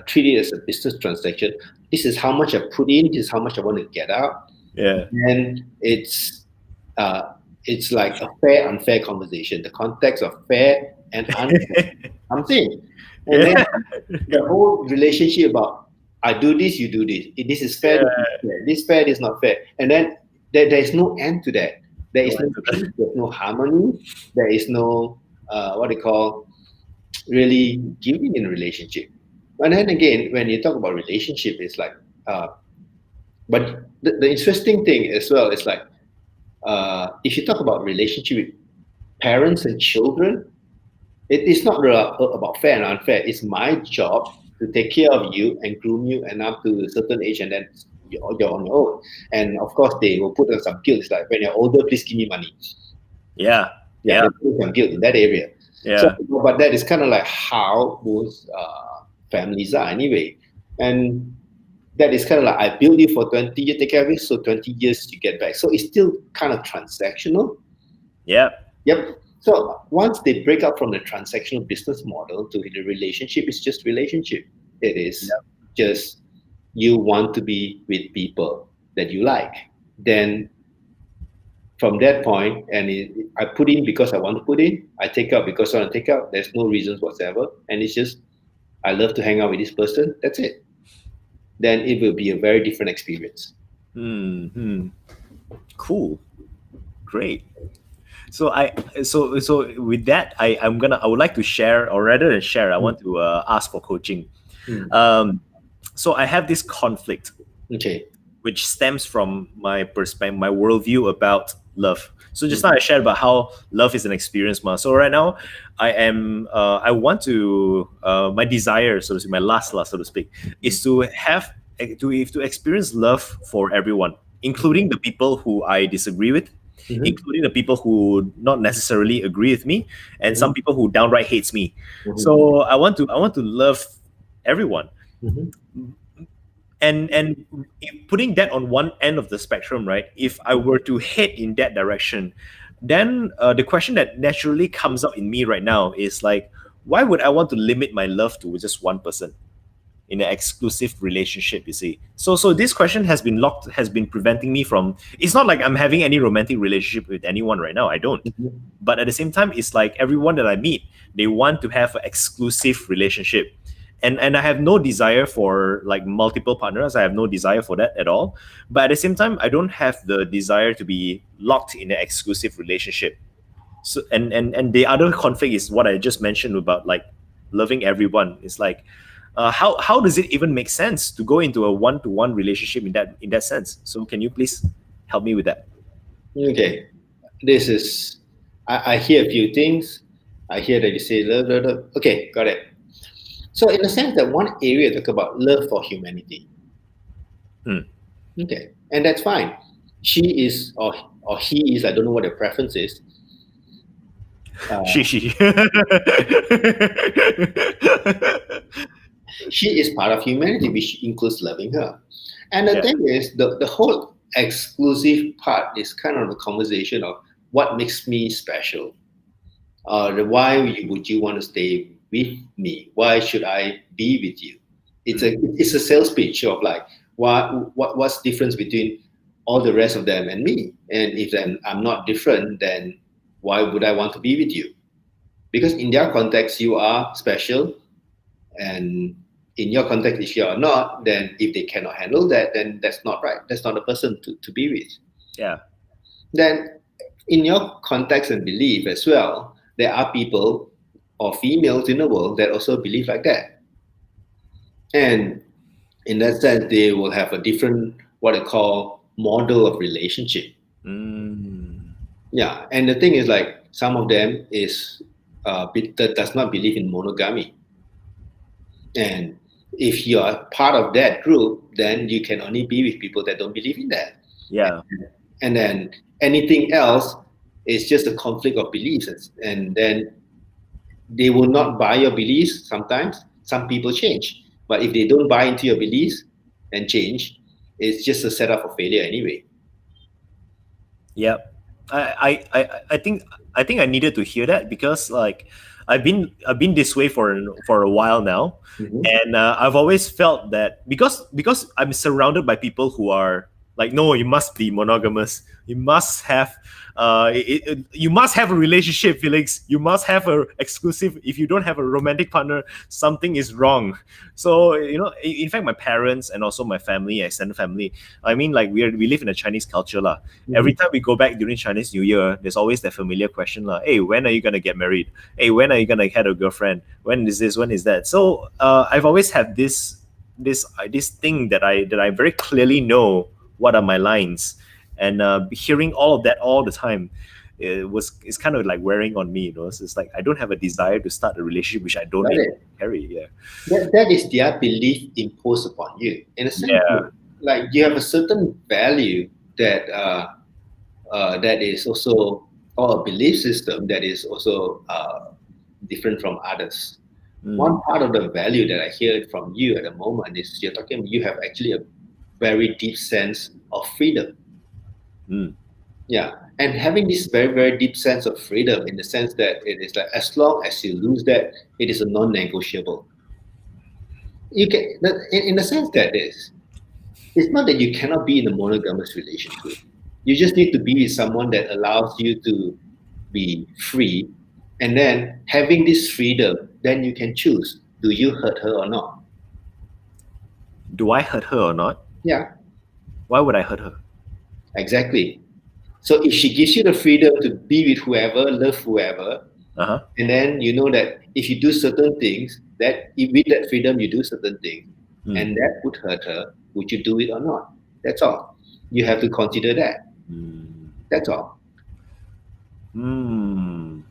treat it as a business transaction, this is how much I put in, this is how much I want to get out. Yeah. And it's like a fair, unfair conversation. The context of fair and unfair comes in. And then the whole relationship about I do this, you do this. This is fair, this is fair, this is not fair. And then there is no end to that. There is no peace, there's no harmony, there is no what they call really giving in a relationship. And then again, when you talk about relationship, it's like but the interesting thing as well is like if you talk about relationship with parents and children, it is not about fair and unfair. It's my job to take care of you and groom you and up to a certain age, and then you're on your own. And of course, they will put on some guilt. It's like, when you're older, please give me money. Yeah. They put some guilt in that area. Yeah. So, but that is kind of like how most families are anyway. And that is kind of like, I build you for 20 years, take care of it, so 20 years you get back. So it's still kind of transactional. Yep. So once they break up from the transactional business model to the relationship, it's just relationship. It is just you want to be with people that you like. Then from that point, I put in because I want to put in, I take out because I want to take out. There's no reasons whatsoever. And it's just, I love to hang out with this person. That's it. Then it will be a very different experience. Cool. Great. So with that, I would like to share, or rather than share, I want to ask for coaching. So I have this conflict, which stems from my perspective, my worldview about love. So just now I shared about how love is an experience, So right now, I want to my desire, so to speak, my last, so to speak, is to have to experience love for everyone, including the people who I disagree with. Including the people who not necessarily agree with me, and some people who downright hates me. So I want to love everyone. And putting that on one end of the spectrum, right? If I were to head in that direction, then the question that naturally comes up in me right now is like, why would I want to limit my love to just one person in an exclusive relationship, you see? So this question has been preventing me from, it's not like I'm having any romantic relationship with anyone right now, I don't. But at the same time, it's like everyone that I meet, they want to have an exclusive relationship. And I have no desire for like multiple partners. I have no desire for that at all. But at the same time, I don't have the desire to be locked in an exclusive relationship. So and the other conflict is what I just mentioned about like loving everyone. It's like, how does it even make sense to go into a one-to-one relationship in that sense? So can you please help me with that? Okay, this is I hear a few things. I hear that you say love. Okay, got it. So in the sense that one area talk about love for humanity. Okay, and that's fine. She is or he is, I don't know what their preference is. She. She is part of humanity, which includes loving her. And the thing is, the whole exclusive part is kind of the conversation of what makes me special. Why would you want to stay with me? Why should I be with you? It's a sales pitch of like, what's the difference between all the rest of them and me? And if then I'm not different, then why would I want to be with you? Because in their context, you are special. And in your context, if you are not, then if they cannot handle that, then that's not right. That's not a person to be with. Yeah. Then in your context and belief as well, there are people or females in the world that also believe like that. And in that sense, they will have a different, what I call, model of relationship. Mm. Yeah, and the thing is, like, some of them is that does not believe in monogamy, and if you are part of that group, then you can only be with people that don't believe in that. Yeah. And then anything else is just a conflict of beliefs, and then they will not buy your beliefs. Sometimes some people change, but if they don't buy into your beliefs and change, it's just a setup for failure anyway. Yeah, I think I needed to hear that because like I've been this way for a while now, Mm-hmm. and I've always felt that because I'm surrounded by people who are like, no, you must be monogamous, you must have you must have a relationship, Felix, you must have a exclusive. If you don't have a romantic partner, something is wrong. So in fact, my parents and also my family, extended family, I mean, like we live in a Chinese culture lah. Every Mm-hmm. time we go back during Chinese New Year, there's always that familiar question lah. Hey, when are you gonna get married? Hey, when are you gonna have a girlfriend? When is this? When is that? So I've always had this thing that I very clearly know what are my lines, and hearing all of that all the time. It's kind of like wearing on me, So it's like I don't have a desire to start a relationship which I don't Got need it. to carry. Yeah, That is their belief imposed upon you. In a sense, yeah, like you have a certain value that that is also, or a belief system that is also different from others. One mm, part of the value that I hear from you at the moment is you're talking. You have actually a very deep sense of freedom. mm. Yeah, and having this very very deep sense of freedom in the sense that it is like as long as you lose that, it is a non-negotiable. You can, in the sense that is, it's not that you cannot be in a monogamous relationship. You just need to be with someone that allows you to be free, and then having this freedom, then you can choose: do you hurt her or not? Do I hurt her or not? Yeah, Why would I hurt her? exactly. So if she gives you the freedom to be with whoever, love whoever, Uh huh. and then you know that if you do certain things, that if with that freedom you do certain things, Mm. and that would hurt her, would you do it or not? That's all. You have to consider that. Mm. That's all. Hmm.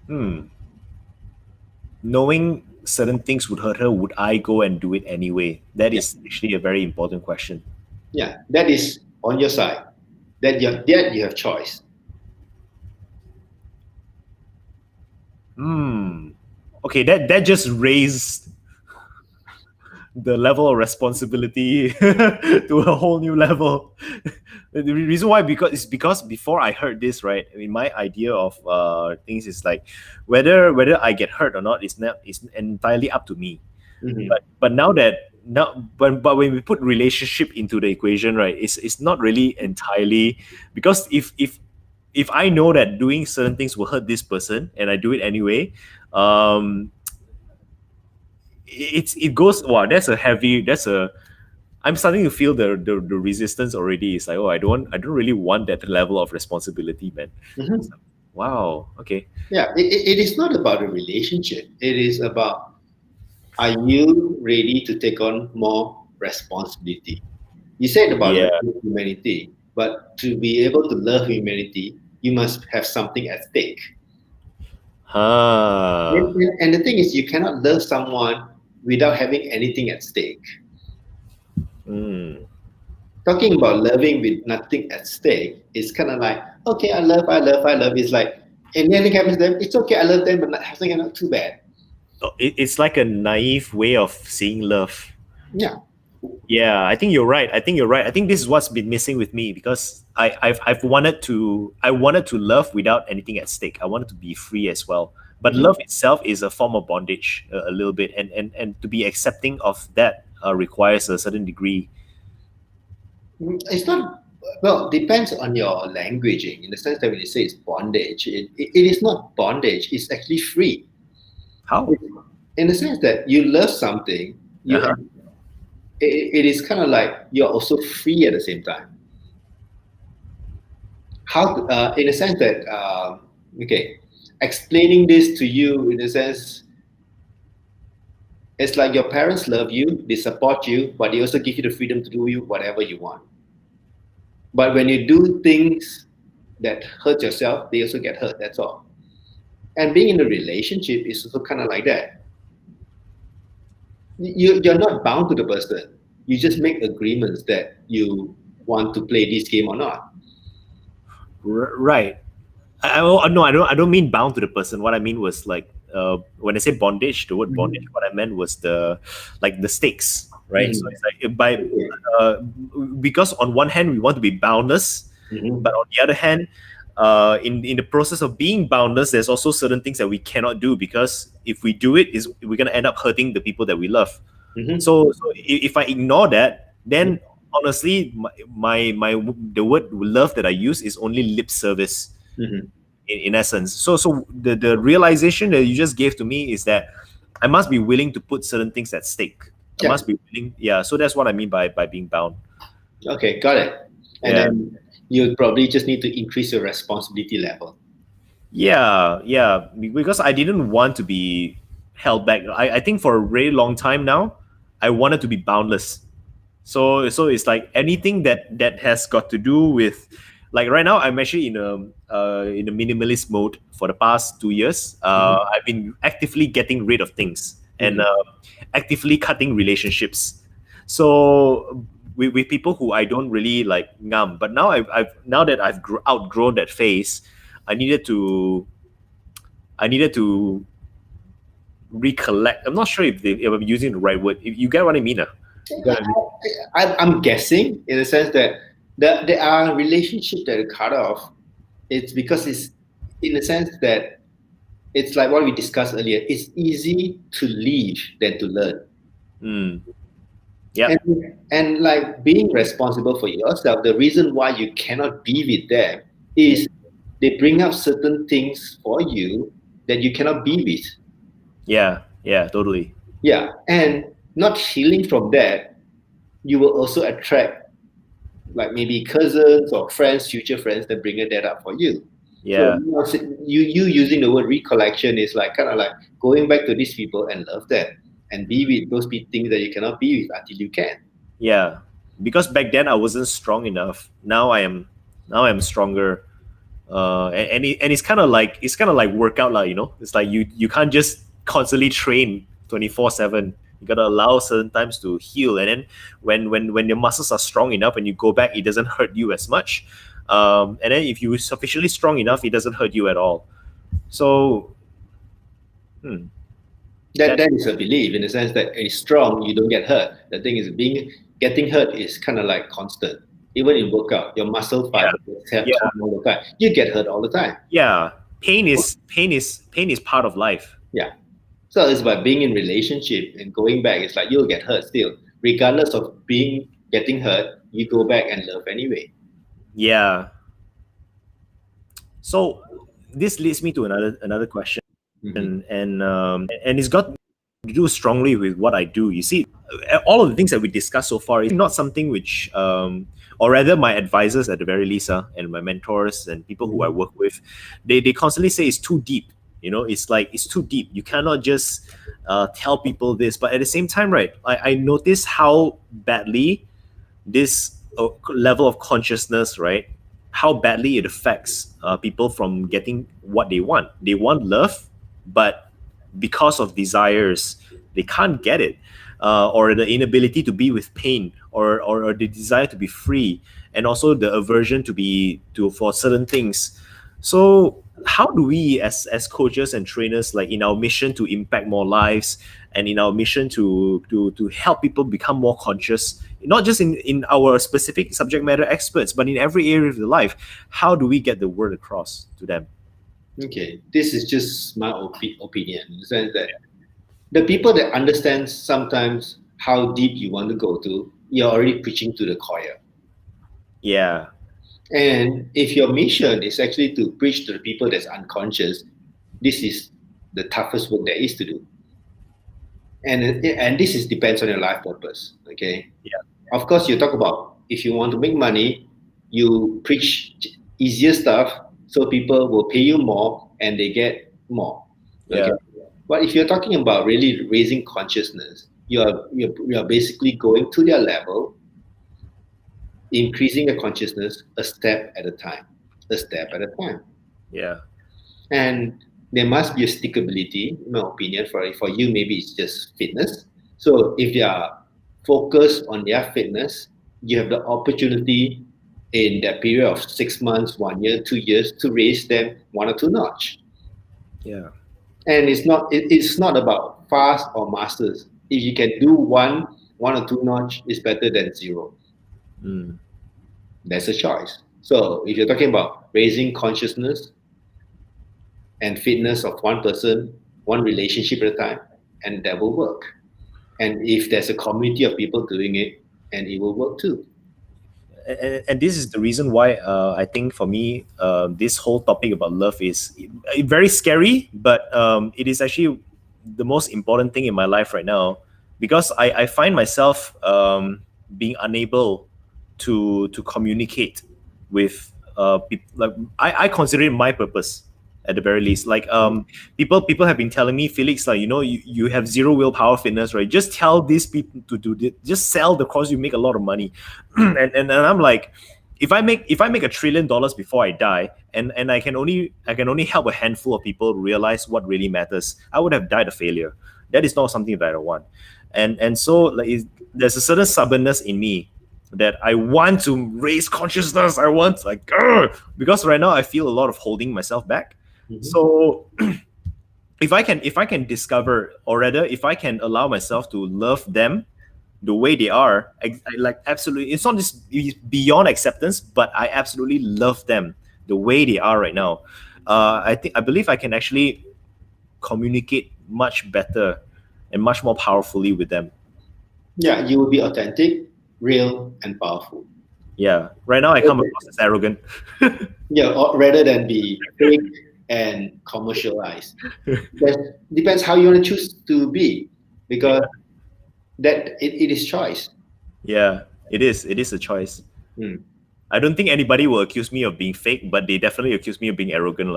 Hmm. Knowing certain things would hurt her, would I go and do it anyway? That Yeah, is actually a very important question. yeah. That is on your side. That you have choice. Hmm. Okay, that just raised the level of responsibility to a whole new level. The reason why because before I heard this, right? I mean, my idea of things is like whether I get hurt or not is entirely up to me. Mhm. But but when we put relationship into the equation, right, it's not really entirely, because if I know that doing certain things will hurt this person and I do it anyway, um it goes, wow, that's a I'm starting to feel the resistance already. It's like, oh, I don't really want that level of responsibility, man. Mhm. Wow, okay. Yeah, it is not about a relationship. It is about, are you ready to take on more responsibility? You said about Yeah. loving humanity, but to be able to love humanity, you must have something at stake. Huh. And the thing is, you cannot love someone without having anything at stake. Mm. Talking about loving with nothing at stake is kind of like, okay, I love, I love, I love. It's like, and anything happens to them, it's okay, I love them, but nothing, not too bad. It's like a naive way of seeing love. Yeah. Yeah, I think you're right. I think you're right. I think this is what's been missing with me, because I wanted to love without anything at stake. I wanted to be free as well. But Mhm. love itself is a form of bondage, a little bit, and to be accepting of that requires a certain degree. It's not, well, depends on your languaging in the sense that when you say it's bondage, it is not bondage, it's actually free. How? In the sense that you love something, Uh you huh. have, it is kind of like you're also free at the same time. How, in the sense that, okay, explaining this to you in the sense, It's like your parents love you, they support you, but they also give you the freedom to do you whatever you want. But when you do things that hurt yourself, they also get hurt. That's all. And being in a relationship is also kind of like that. You're not bound to the person. You just make agreements that you want to play this game or not. Right. No, I don't mean bound to the person. What I mean was like when I say bondage, the word bondage, what I meant was the stakes, right? So it's like because on one hand we want to be boundless, but on the other hand, in the process of being boundless, there's also certain things that we cannot do because if we do it, is we're gonna end up hurting the people that we love. So if I ignore that, then honestly, the word love that I use is only lip service. In essence, so the realization that you just gave to me is that I must be willing to put certain things at stake. I must be willing. Yeah, so that's what I mean by being bound. Okay, got it. And then you probably just need to increase your responsibility level. Yeah, because I didn't want to be held back. I think for a very long time now, I wanted to be boundless. So it's like anything that has got to do with, like right now I'm actually in a minimalist mode for the past 2 years. I've been actively getting rid of things and actively cutting relationships. So with people who I don't really like ngam. But now now that I've outgrown that phase, I needed to recollect. I'm not sure if I'm using the right word. If you get what I mean, I'm guessing in the sense that there are relationships that are cut off. It's because it's in the sense that it's like what we discussed earlier. It's easy to leave than to learn. Yeah. And like being responsible for yourself, the reason why you cannot be with them is they bring up certain things for you that you cannot be with. Yeah, totally. Yeah, and not healing from that, you will also attract like maybe cousins or friends, future friends that bring that up for you. Yeah. So you using the word recollection is like kind of like going back to these people and love them and be with those things that you cannot be with until you can. Yeah, because back then I wasn't strong enough. Now I am stronger. And it's kind of like workout lah, you know. It's like you can't just constantly train 24/7. You gotta allow certain times to heal, and then when your muscles are strong enough, when you go back, it doesn't hurt you as much. And then if you're sufficiently strong enough, it doesn't hurt you at all. So, that is a belief in the sense that it's strong, you don't get hurt. The thing is, getting hurt is kind of like constant. Even in workout, your muscle fibers all the time. You get hurt all the time. Yeah, pain is part of life. Yeah. So it's by being in relationship and going back. It's like you'll get hurt still, regardless of getting hurt. You go back and love anyway. Yeah. So this leads me to another question, and it's got to do strongly with what I do. You see, all of the things that we discussed so far is not something which, or rather, my advisors at the very least, and my mentors and people who I work with, they constantly say it's too deep. You know, it's like it's too deep. You cannot just tell people this. But at the same time, right, I notice how badly this level of consciousness, right, how badly it affects people from getting what they want. They want love, but because of desires, they can't get it, or the inability to be with pain, or the desire to be free, and also the aversion for certain things. So how do we as coaches and trainers, like in our mission to impact more lives and in our mission to help people become more conscious, not just in our specific subject matter experts, but in every area of their life, how do we get the word across to them? Okay, this is just my opinion in the sense that the people that understand sometimes how deep you want to go to, you're already preaching to the choir. Yeah. And if your mission is actually to preach to the people that's unconscious, this is the toughest work there is to do. And this depends on your life purpose. Okay. Yeah. Of course, you talk about if you want to make money, you preach easier stuff so people will pay you more and they get more. Okay. Yeah. But if you're talking about really raising consciousness, you're basically going to their level, increasing your consciousness a step at a time, a step at a time. Yeah. And there must be a stickability, in my opinion. For you, maybe it's just fitness. So if they are focused on their fitness, you have the opportunity in that period of 6 months, 1 year, 2 years to raise them 1 or 2 notch. Yeah. And it's not about fast or masters. If you can do one or 2 notch, is better than zero. Mm. That's a choice. So if you're talking about raising consciousness and fitness of one person, one relationship at a time, and that will work. And if there's a community of people doing it, and it will work too. And this is the reason why I think for me, this whole topic about love is very scary, but it is actually the most important thing in my life right now, because I find myself being unable to communicate with people. Like I consider it my purpose at the very least. Like people have been telling me, Felix, like you have zero willpower fitness, right? Just tell these people to do this. Just sell the course, you make a lot of money. and I'm like, if I make $1 trillion before I die, and I can only help a handful of people realize what really matters, I would have died a failure. That is not something that I want. And so like there's a certain stubbornness in me that I want to raise consciousness. I want like because right now I feel a lot of holding myself back. Mm-hmm. So if I can discover, or rather if I can allow myself to love them the way they are, I like absolutely, it's not just beyond acceptance, but I absolutely love them the way they are right now. I believe I can actually communicate much better and much more powerfully with them. Yeah, you will be authentic, real, and powerful. Yeah. Right now I come across as arrogant. Yeah, or rather than be fake and commercialized. That depends how you want to choose to be, because it is choice. Yeah, it is. It is a choice. Mm. I don't think anybody will accuse me of being fake, but they definitely accuse me of being arrogant.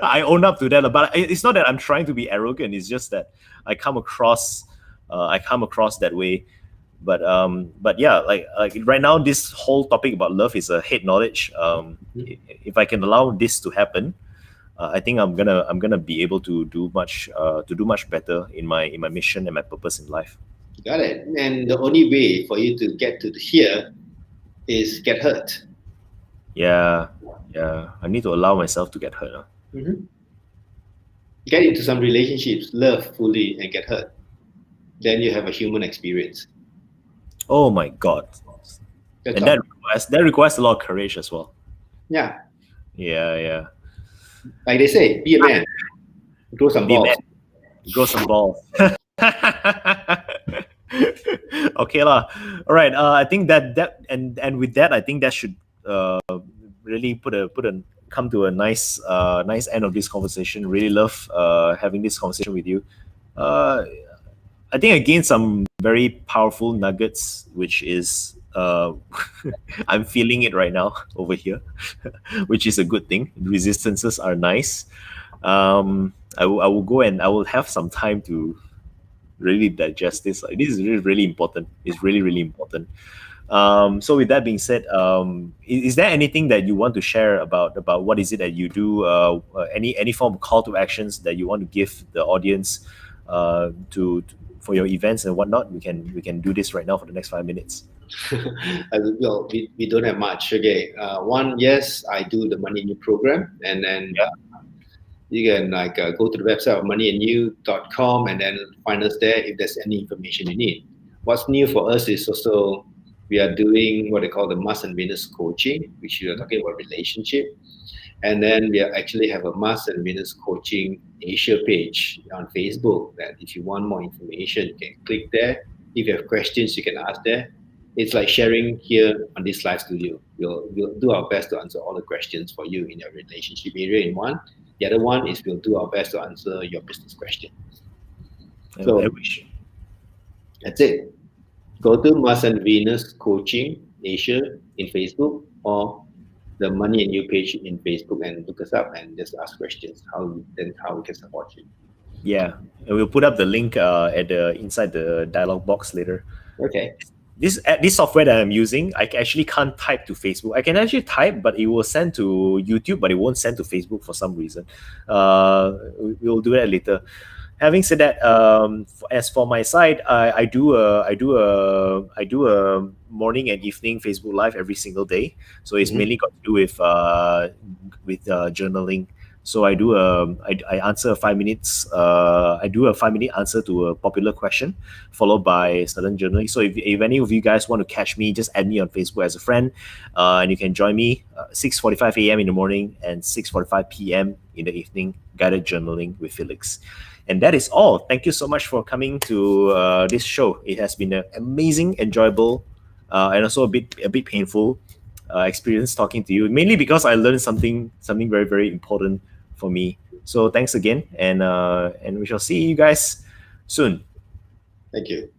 I own up to that, but it's not that I'm trying to be arrogant. It's just that I come across that way. But yeah, like right now, this whole topic about love is a head knowledge. If I can allow this to happen, I think I'm gonna be able to do much better in my mission and my purpose in life. Got it. And the only way for you to get to here is get hurt. Yeah, I need to allow myself to get hurt. Mm-hmm. Get into some relationships, love fully, and get hurt. Then you have a human experience. Oh my God. That's and that requires a lot of courage as well. Yeah. Yeah. Like they say, be a man. Grow some balls. Grow some balls. Okay lah. All right. I think that and with that, I think that should really come to a nice end of this conversation. Really love having this conversation with you. I think I gained some very powerful nuggets, which is I'm feeling it right now over here, which is a good thing. Resistances are nice. I will go and I will have some time to really digest this. This is really, really important. It's really, really important. So with that being said, is there anything that you want to share about what is it that you do? Any form of call to actions that you want to give the audience to for your events and whatnot? We can do this right now for the next 5 minutes. Well, we don't have much. Okay, one, yes, I do the Money and You program, and then you can go to the website of moneyandnew.com and then find us there if there's any information you need. What's new for us is also we are doing what they call the Mars and Venus coaching, which you are talking about relationship. And then we actually have a Mars and Venus coaching Asia page on Facebook that if you want more information, you can click there. If you have questions, you can ask there. It's like sharing here on this live studio. We'll do our best to answer all the questions for you in your relationship area in one. The other one is we'll do our best to answer your business question. So that's it. Go to Mars and Venus Coaching Asia in Facebook or the Money and You page in Facebook and look us up and just ask questions. How we can support you. Yeah, and we'll put up the link inside the dialog box later. Okay. This software that I'm using, I actually can't type to Facebook. I can actually type, but it will send to YouTube, but it won't send to Facebook for some reason. We'll do that later. Having said that, as for my side, I do a morning and evening Facebook Live every single day. So it's mainly got to do with journaling. So I answer 5 minutes. I do a 5-minute answer to a popular question, followed by certain journaling. So if any of you guys want to catch me, just add me on Facebook as a friend, and you can join me 6:45 a.m. in the morning and 6:45 p.m. in the evening. Guided journaling with Felix. And that is all. Thank you so much for coming to this show. It has been an amazing, enjoyable, and also a bit painful experience talking to you. Mainly because I learned something very, very important for me. So thanks again, and we shall see you guys soon. Thank you.